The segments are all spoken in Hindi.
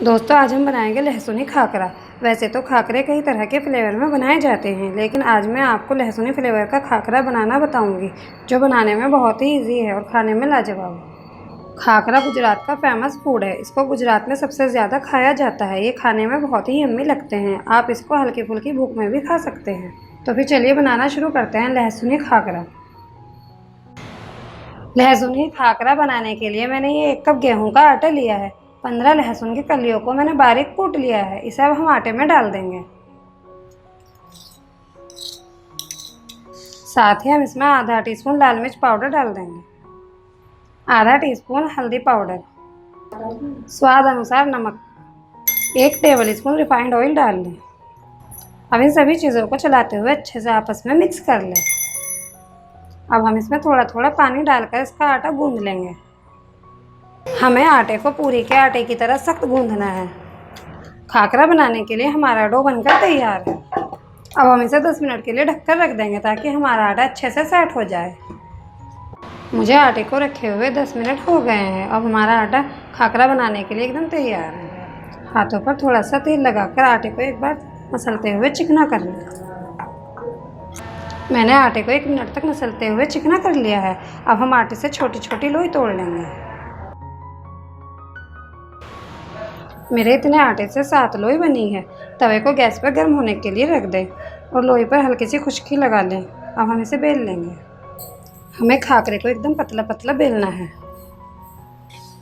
दोस्तों आज हम बनाएंगे लहसुनी खाकरा। वैसे तो खाकरे कई तरह के फ्लेवर में बनाए जाते हैं, लेकिन आज मैं आपको लहसुनी फ्लेवर का खाकरा बनाना बताऊंगी, जो बनाने में बहुत ही इजी है और खाने में लाजवाब। खाकरा गुजरात का फेमस फूड है। इसको गुजरात में सबसे ज़्यादा खाया जाता है। ये खाने में बहुत ही यम्मी लगते हैं। आप इसको हल्की फुल्की भूख में भी खा सकते हैं। तो फिर चलिए बनाना शुरू करते हैं लहसुनी खाकरा। लहसुनी खाकरा बनाने के लिए मैंने ये 1 कप गेहूं का आटा लिया है। 15 लहसुन की कलियों को मैंने बारीक कूट लिया है। इसे अब हम आटे में डाल देंगे। साथ ही हम इसमें आधा टीस्पून लाल मिर्च पाउडर डाल देंगे, आधा टीस्पून हल्दी पाउडर, स्वाद अनुसार नमक, 1 टेबल स्पून रिफाइंड ऑयल डाल लें। अब इन सभी चीज़ों को चलाते हुए अच्छे से आपस में मिक्स कर लें। अब हम इसमें थोड़ा थोड़ा पानी डालकर इसका आटा गूंद लेंगे। हमें आटे को पूरी के आटे की तरह सख्त गूंदना है। खाकरा बनाने के लिए हमारा डो बनकर तैयार है। अब हम इसे 10 मिनट के लिए ढककर रख देंगे ताकि हमारा आटा अच्छे से सेट हो जाए। मुझे आटे को रखे हुए 10 मिनट हो गए हैं। अब हमारा आटा खाकरा बनाने के लिए एकदम तैयार है। हाथों पर थोड़ा सा तेल लगाकर आटे को एक बार मसलते हुए चिकना कर लें। मैंने आटे को 1 मिनट तक मसलते हुए चिकना कर लिया है। अब हम आटे से छोटी छोटी लोई तोड़ लेंगे। मेरे इतने आटे से 7 लोई बनी है। तवे को गैस पर गर्म होने के लिए रख दें और लोई पर हल्की सी खुश्की लगा लें। अब हम इसे बेल लेंगे। हमें खाकरे को एकदम पतला पतला बेलना है।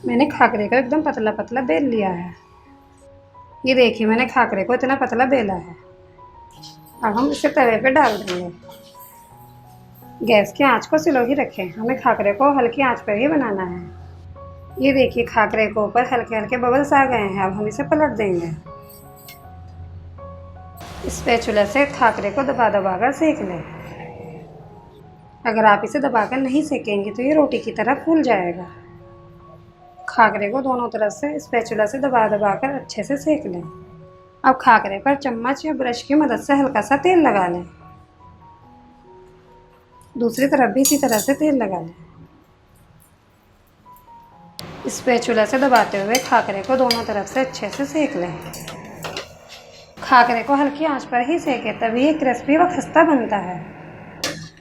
मैंने खाकरे को एकदम पतला पतला बेल लिया है। ये देखिए, मैंने खाकरे को इतना पतला बेला है। अब हम इसे तवे पे डाल देंगे। गैस की आंच को स्लो ही रखें। हमें खाकरे को हल्की आंच पर ही बनाना है। ये देखिए, खाकरे के ऊपर हल्के हल्के बबल्स आ गए हैं। अब हम इसे पलट देंगे। स्पैचुला से खाकरे को दबा दबा कर सेक लें। अगर आप इसे दबाकर नहीं सेकेंगे तो ये रोटी की तरह फूल जाएगा। खाकरे को दोनों तरफ से स्पैचुला से दबा दबा कर अच्छे से सेक लें। अब खाकरे पर चम्मच या ब्रश की मदद से हल्का सा तेल लगा लें। दूसरी तरफ भी इसी तरह से तेल लगा लें। स्पैचुला से दबाते हुए खाकरे को दोनों तरफ से अच्छे से सेक लें। खाकरे को हल्की आंच पर ही सेकें, तभी ये क्रिस्पी व खस्ता बनता है।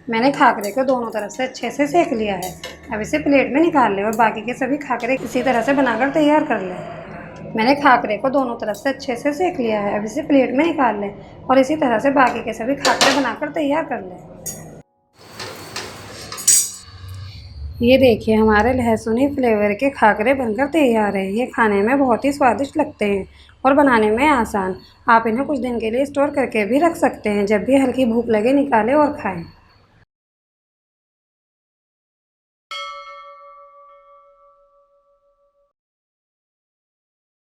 मैंने खाकरे को दोनों तरफ से अच्छे से सेक लिया है। अब इसे प्लेट में निकाल लें और बाकी के सभी खाकरे इसी तरह से बनाकर तैयार कर लें। मैंने खाकरे को दोनों तरफ से अच्छे से सेक लिया है। अब इसे प्लेट में निकाल लें और इसी तरह से बाकी के सभी खाकरे बनाकर तैयार कर लें। ये देखिए, हमारे लहसुनी फ्लेवर के खाकरे बनकर तैयार हैं। ये खाने में बहुत ही स्वादिष्ट लगते हैं और बनाने में आसान। आप इन्हें कुछ दिन के लिए स्टोर करके भी रख सकते हैं। जब भी हल्की भूख लगे निकालें और खाएं।